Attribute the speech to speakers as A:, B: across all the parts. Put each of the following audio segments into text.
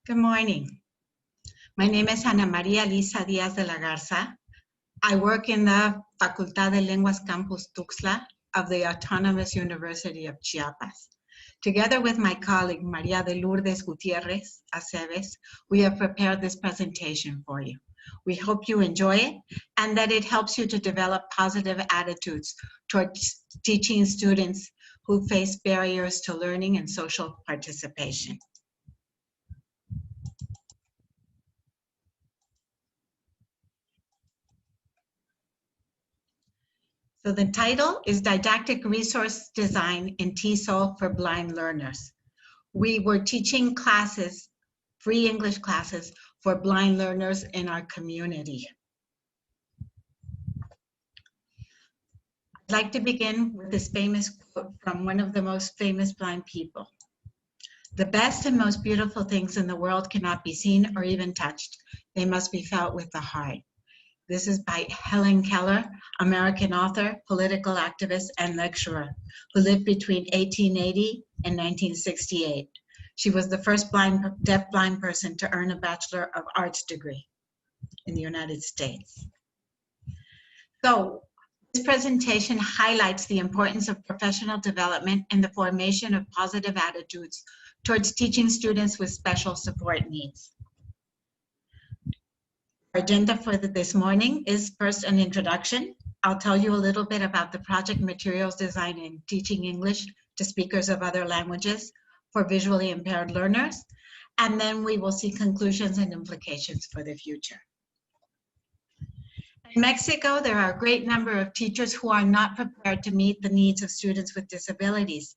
A: Good morning. My name is María Elisa Díaz de la Garza. I work in the Facultad de Lenguas campus Tuxtla of the Autonomous University of Chiapas. Together with my colleague María de Lourdes Gutiérrez, Aceves, we have prepared this presentation for you. We hope you enjoy it and that it helps you to develop positive attitudes towards teaching students who face barriers to learning and social participation. So the title is Didactic Resource Design in TESOL for Blind Learners. We were teaching classes, free English classes for blind learners in our community. I'd like to begin with this famous quote from one of the most famous blind people. The best and most beautiful things in the world cannot be seen or even touched. They must be felt with the heart. This is by Helen Keller, American author, political activist, and lecturer, who lived between 1880 and 1968. She was the first deaf-blind person to earn a Bachelor of Arts degree in the United States. So, this presentation highlights the importance of professional development and the formation of positive attitudes towards teaching students with special support needs. Our agenda for this morning is first an introduction. I'll tell you a little bit about the project materials design in teaching English to speakers of other languages for visually impaired learners, and then we will see conclusions and implications for the future. In Mexico, there are a great number of teachers who are not prepared to meet the needs of students with disabilities,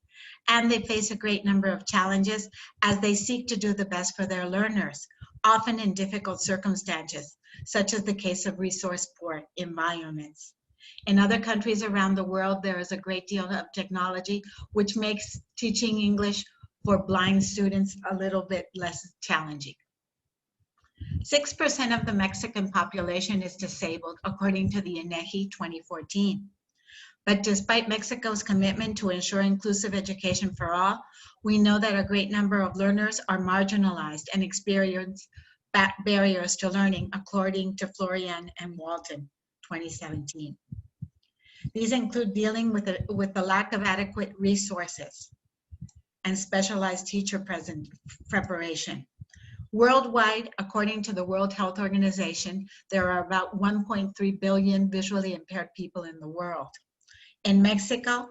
A: and they face a great number of challenges as they seek to do the best for their learners, often in difficult circumstances, such as the case of resource-poor environments. In other countries around the world, there is a great deal of technology which makes teaching English for blind students a little bit less challenging. 6% of the Mexican population is disabled, according to the INEGI 2014. But despite Mexico's commitment to ensure inclusive education for all, we know that a great number of learners are marginalized and experience barriers to learning, according to Florian and Walton, 2017. These include dealing with the lack of adequate resources and specialized teacher preparation. Worldwide, according to the World Health Organization, there are about 1.3 billion visually impaired people in the world. In Mexico,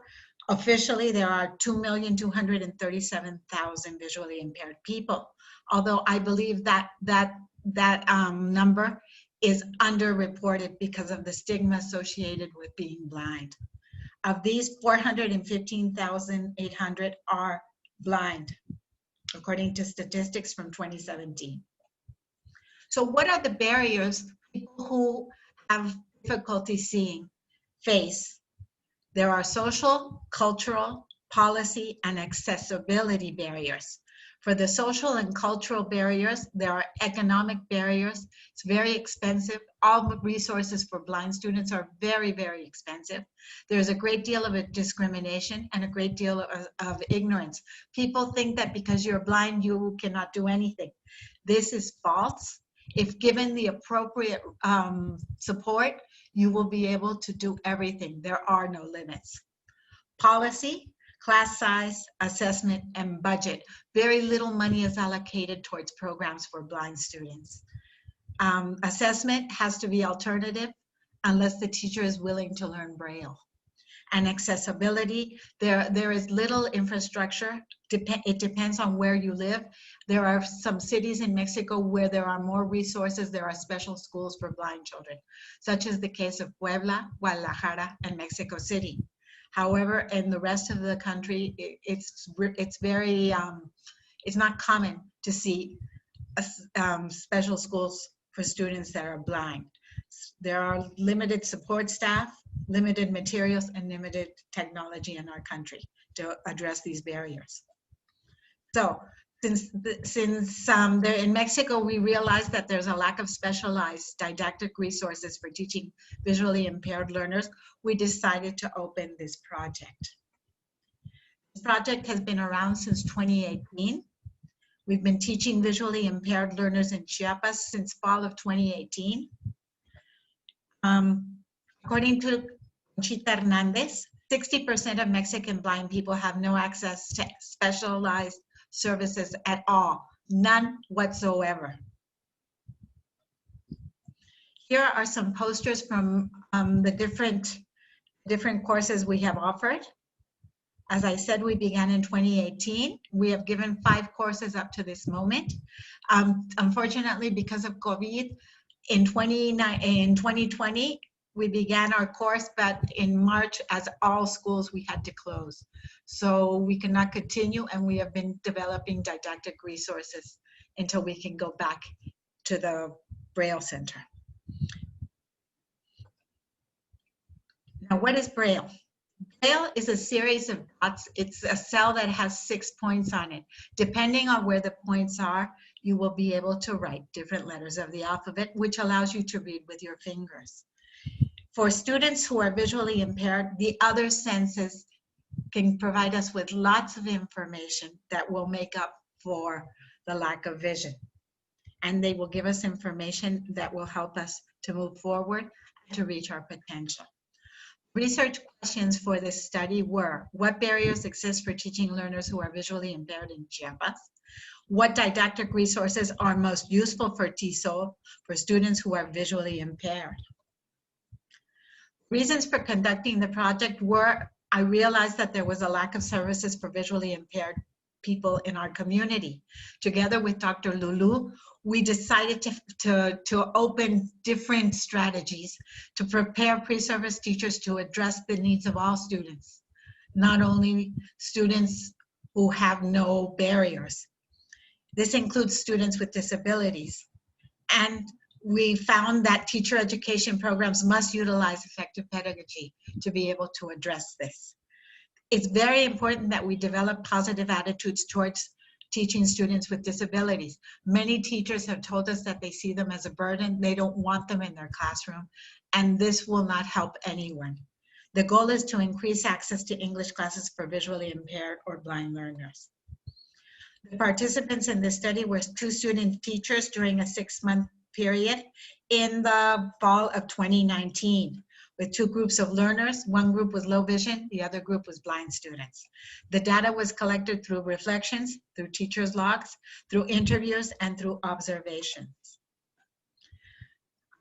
A: officially, there are 2,237,000 visually impaired people, although I believe that number is underreported because of the stigma associated with being blind. Of these, 415,800 are blind, according to statistics from 2017. So what are the barriers people who have difficulty seeing face? There are social, cultural, policy, and accessibility barriers. For the social and cultural barriers, there are economic barriers. It's very expensive. All the resources for blind students are very, very expensive. There's a great deal of discrimination and a great deal of ignorance. People think that because you're blind, you cannot do anything. This is false. If given the appropriate support, you will be able to do everything. There are no limits. Policy, class size, assessment, and budget. Very little money is allocated towards programs for blind students. Assessment has to be alternative unless the teacher is willing to learn Braille. And accessibility, there is little infrastructure. It depends on where you live. There are some cities in Mexico where there are more resources. There are special schools for blind children, such as the case of Puebla, Guadalajara, and Mexico City. However, in the rest of the country, it's not common to see special schools for students that are blind. There are limited support staff, limited materials, and limited technology in our country to address these barriers. So since in Mexico, we realized that there's a lack of specialized didactic resources for teaching visually impaired learners, we decided to open this project. This project has been around since 2018. We've been teaching visually impaired learners in Chiapas since fall of 2018. According to Conchita Hernandez, 60% of Mexican blind people have no access to specialized services at all, none whatsoever. Here are some posters from the different courses we have offered. As I said, we began in 2018. We have given 5 courses up to this moment. Unfortunately, because of COVID, in 2020, we began our course, but in March, as all schools, we had to close. So we cannot continue, and we have been developing didactic resources until we can go back to the Braille Center. Now, what is Braille? Braille is a series of dots. It's a cell that has 6 points on it. Depending on where the points are, you will be able to write different letters of the alphabet, which allows you to read with your fingers. For students who are visually impaired, the other senses can provide us with lots of information that will make up for the lack of vision. And they will give us information that will help us to move forward and to reach our potential. Research questions for this study were: what barriers exist for teaching learners who are visually impaired in Chiapas? What didactic resources are most useful for TESOL for students who are visually impaired? Reasons for conducting the project were, I realized that there was a lack of services for visually impaired people in our community. Together with Dr. Lulu, we decided to open different strategies to prepare pre-service teachers to address the needs of all students, not only students who have no barriers. This includes students with disabilities. And we found that teacher education programs must utilize effective pedagogy to be able to address this. It's very important that we develop positive attitudes towards teaching students with disabilities. Many teachers have told us that they see them as a burden. They don't want them in their classroom, and this will not help anyone. The goal is to increase access to English classes for visually impaired or blind learners. The participants in this study were 2 student teachers during a 6-month period in the fall of 2019. With 2 groups of learners. One group was low vision, the other group was blind students. The data was collected through reflections, through teachers' logs, through interviews, and through observations.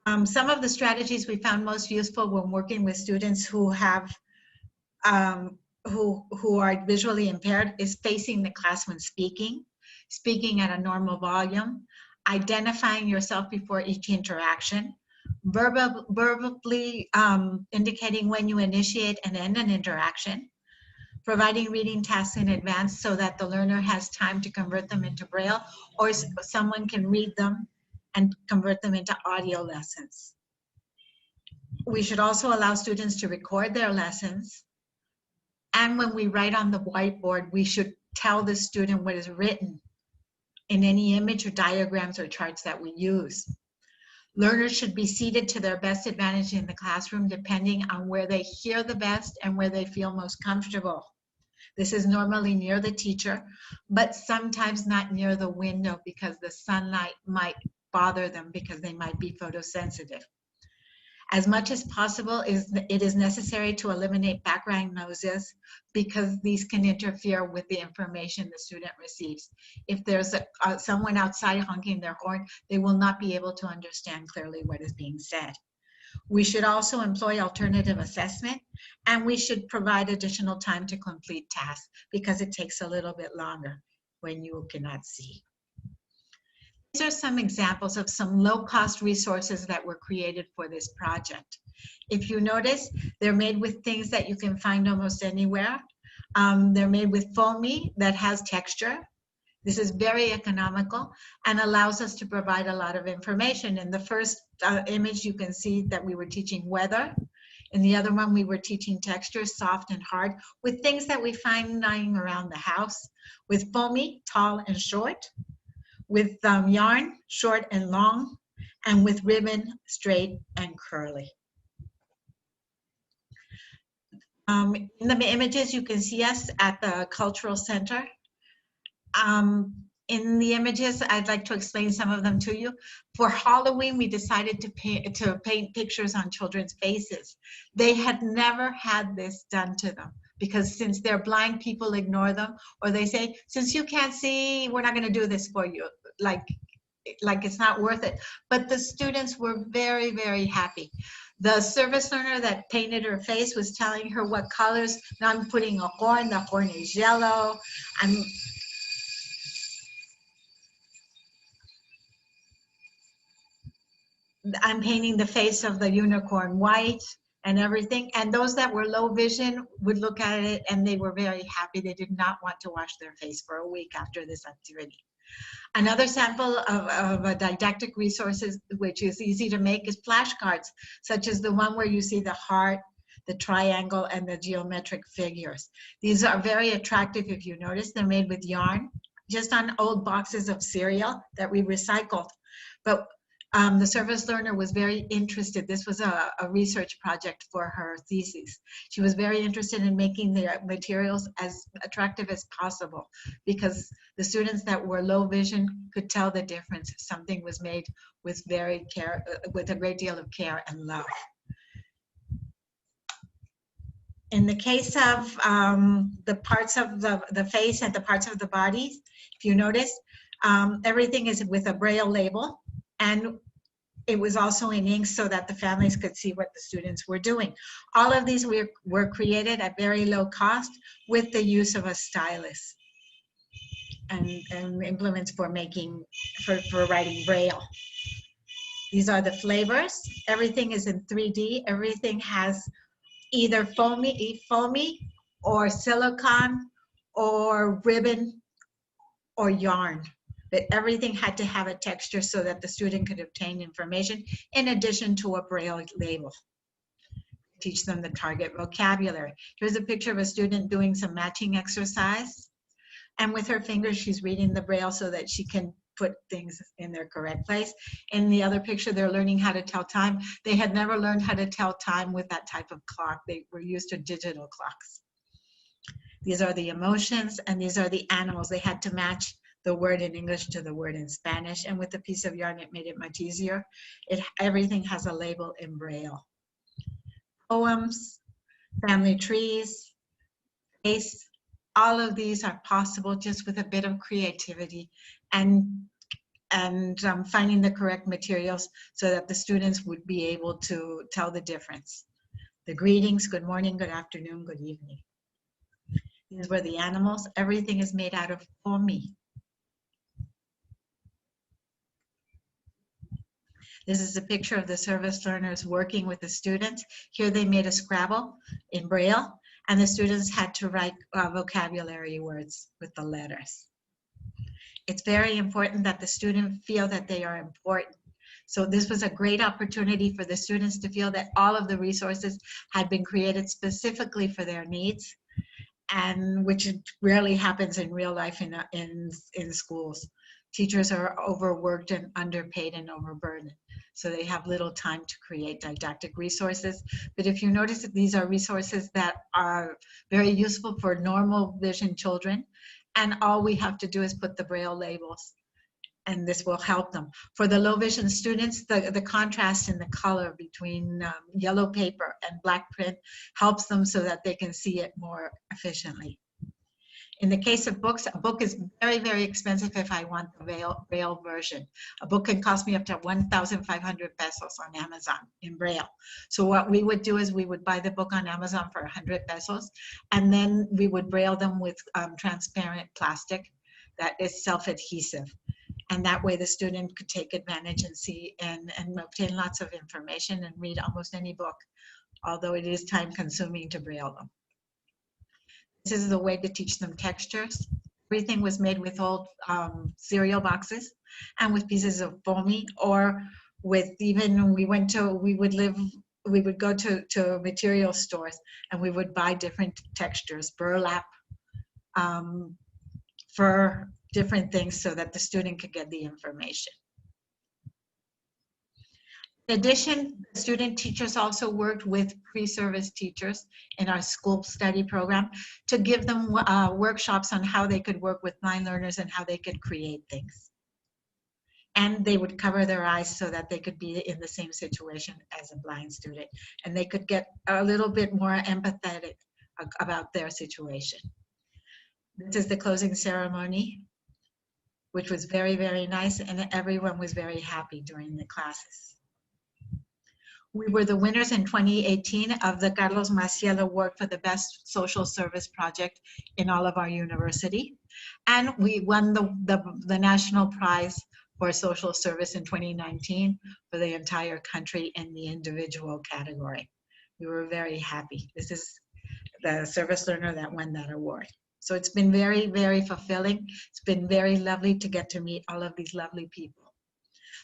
A: Some of the strategies we found most useful when working with students who have who are visually impaired is facing the class when speaking at a normal volume, identifying yourself before each interaction, verbally indicating when you initiate and end an interaction, providing reading tasks in advance so that the learner has time to convert them into Braille, or someone can read them and convert them into audio lessons. We should also allow students to record their lessons. And when we write on the whiteboard, we should tell the student what is written in any image or diagrams or charts that we use. Learners should be seated to their best advantage in the classroom, depending on where they hear the best and where they feel most comfortable. This is normally near the teacher, but sometimes not near the window because the sunlight might bother them because they might be photosensitive. As much as possible, it is necessary to eliminate background noises because these can interfere with the information the student receives. If there's someone outside honking their horn, they will not be able to understand clearly what is being said. We should also employ alternative assessment, and we should provide additional time to complete tasks because it takes a little bit longer when you cannot see. These are some examples of some low-cost resources that were created for this project. If you notice, they're made with things that you can find almost anywhere. They're made with foamy that has texture. This is very economical and allows us to provide a lot of information. In the first image, you can see that we were teaching weather. In the other one, we were teaching texture, soft and hard, with things that we find lying around the house, with foamy, tall and short, with yarn, short and long, and with ribbon, straight and curly. In the images, you can see us at the Cultural Center. in the images, I'd like to explain some of them to you. For Halloween, we decided to paint pictures on children's faces. They had never had this done to them because since they're blind, people ignore them, or they say, since you can't see, we're not going to do this for you. Like it's not worth it. But the students were very, very happy. The service learner that painted her face was telling her what colors. Now I'm putting a horn. The horn is yellow. I'm painting the face of the unicorn white and everything. And those that were low vision would look at it and they were very happy. They did not want to wash their face for a week after this activity. Another sample of a didactic resources, which is easy to make, is flashcards, such as the one where you see the heart, the triangle, and the geometric figures. These are very attractive. If you notice, they're made with yarn, just on old boxes of cereal that we recycled. But the service learner was very interested. This was a research project for her thesis. She was very interested in making the materials as attractive as possible because the students that were low vision could tell the difference if something was made with with a great deal of care and love. In the case of the parts of the face and the parts of the body, if you notice, everything is with a Braille label. And it was also in ink so that the families could see what the students were doing. All of these were created at very low cost with the use of a stylus and implements for writing Braille. These are the flavors. Everything is in 3D. Everything has either foamy or silicone or ribbon or yarn. But everything had to have a texture so that the student could obtain information in addition to a Braille label. Teach them the target vocabulary. Here's a picture of a student doing some matching exercise. And with her fingers, she's reading the Braille so that she can put things in their correct place. In the other picture, they're learning how to tell time. They had never learned how to tell time with that type of clock. They were used to digital clocks. These are the emotions, and these are the animals. They had to match the word in English to the word in Spanish, and with a piece of yarn it made it much easier. Everything has a label in Braille. Poems, family trees, face, all of these are possible just with a bit of creativity and finding the correct materials so that the students would be able to tell the difference. The greetings, good morning, good afternoon, good evening. These were the animals. Everything is made out of foamy. This is a picture of the service learners working with the students. Here they made a Scrabble in Braille, and the students had to write vocabulary words with the letters. It's very important that the student feel that they are important. So this was a great opportunity for the students to feel that all of the resources had been created specifically for their needs, and which rarely happens in real life in schools. Teachers are overworked and underpaid and overburdened, so they have little time to create didactic resources. But if you notice that these are resources that are very useful for normal vision children, and all we have to do is put the Braille labels, and this will help them. For the low vision students, the contrast in the color between yellow paper and black print helps them so that they can see it more efficiently. In the case of books, a book is very, very expensive if I want the Braille version. A book can cost me up to 1,500 pesos on Amazon in Braille. So what we would do is we would buy the book on Amazon for 100 pesos, and then we would Braille them with transparent plastic that is self-adhesive. And that way the student could take advantage and see and obtain lots of information and read almost any book, although it is time consuming to Braille them. This is the way to teach them textures. Everything was made with old cereal boxes and with pieces of foamy, or with even we would go to material stores and we would buy different textures, burlap, fur, different things so that the student could get the information. In addition, student teachers also worked with pre-service teachers in our school study program to give them workshops on how they could work with blind learners and how they could create things. And they would cover their eyes so that they could be in the same situation as a blind student, and they could get a little bit more empathetic about their situation. This is the closing ceremony, which was very, very nice, and everyone was very happy during the classes. We were the winners in 2018 of the Carlos Maciel Award for the Best Social Service Project in all of our university. And we won the national prize for social service in 2019 for the entire country in the individual category. We were very happy. This is the service learner that won that award. So it's been very, very fulfilling. It's been very lovely to get to meet all of these lovely people.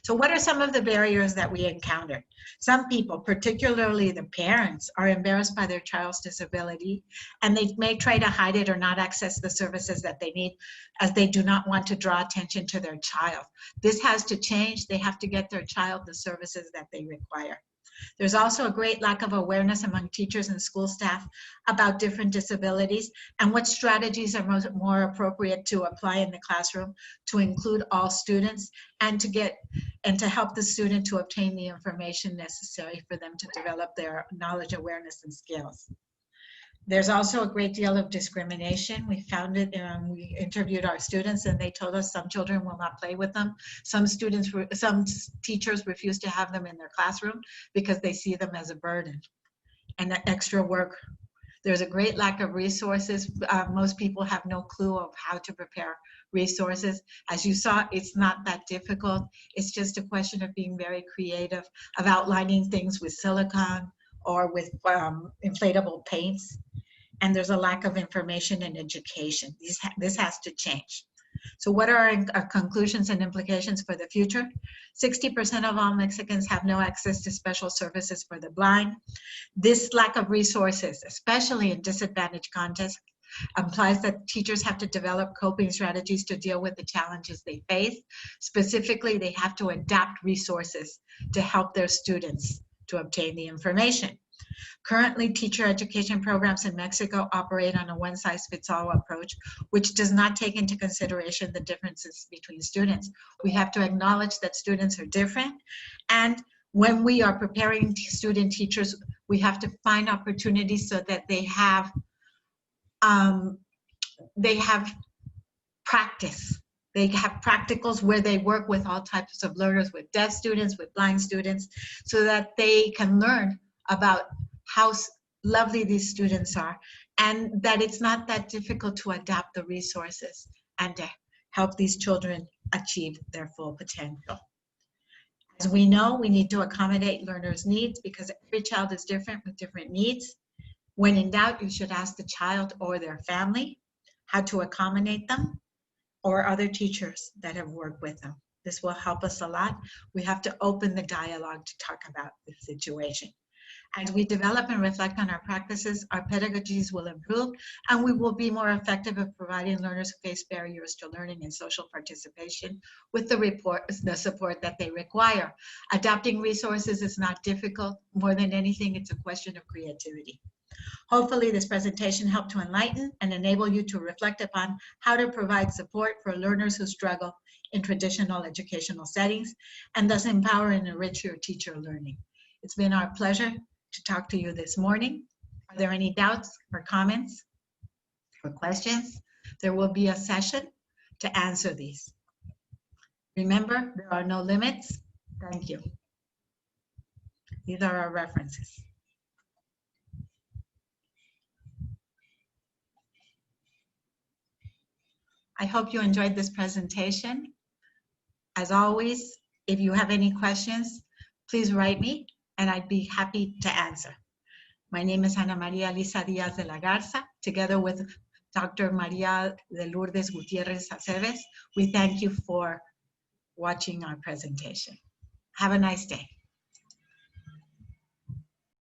A: So what are some of the barriers that we encountered? Some people, particularly the parents, are embarrassed by their child's disability, and they may try to hide it or not access the services that they need, as they do not want to draw attention to their child. This has to change. They have to get their child the services that they require. There's also a great lack of awareness among teachers and school staff about different disabilities and what strategies are more appropriate to apply in the classroom to include all students and to help the student to obtain the information necessary for them to develop their knowledge, awareness, and skills. There's also a great deal of discrimination. We found it, we interviewed our students and they told us some children will not play with them. Some teachers refuse to have them in their classroom because they see them as a burden and extra work. There's a great lack of resources. Most people have no clue of how to prepare resources. As you saw, it's not that difficult. It's just a question of being very creative, of outlining things with silicone or with inflatable paints. And there's a lack of information and education. This has to change. So what are our conclusions and implications for the future? 60% of all Mexicans have no access to special services for the blind. This lack of resources, especially in disadvantaged contexts, implies that teachers have to develop coping strategies to deal with the challenges they face. Specifically, they have to adapt resources to help their students to obtain the information. Currently, teacher education programs in Mexico operate on a one-size-fits-all approach, which does not take into consideration the differences between students. We have to acknowledge that students are different, and when we are preparing student teachers, we have to find opportunities so that they have practice. They have practicals where they work with all types of learners, with deaf students, with blind students, so that they can learn about how lovely these students are, and that it's not that difficult to adapt the resources and to help these children achieve their full potential. As we know, we need to accommodate learners' needs because every child is different with different needs. When in doubt, you should ask the child or their family how to accommodate them, or other teachers that have worked with them. This will help us a lot. We have to open the dialogue to talk about the situation. As we develop and reflect on our practices, our pedagogies will improve, and we will be more effective at providing learners who face barriers to learning and social participation with the support that they require. Adapting resources is not difficult. More than anything, it's a question of creativity. Hopefully, this presentation helped to enlighten and enable you to reflect upon how to provide support for learners who struggle in traditional educational settings, and thus empower and enrich your teacher learning. It's been our pleasure to talk to you this morning. Are there any doubts or comments or questions? There will be a session to answer these. Remember, there are no limits. Thank you. These are our references. I hope you enjoyed this presentation. As always, if you have any questions, please write me and I'd be happy to answer. My name is María Elisa Díaz de la Garza, together with Dr. María de Lourdes Gutiérrez Aceves. We thank you for watching our presentation. Have a nice day.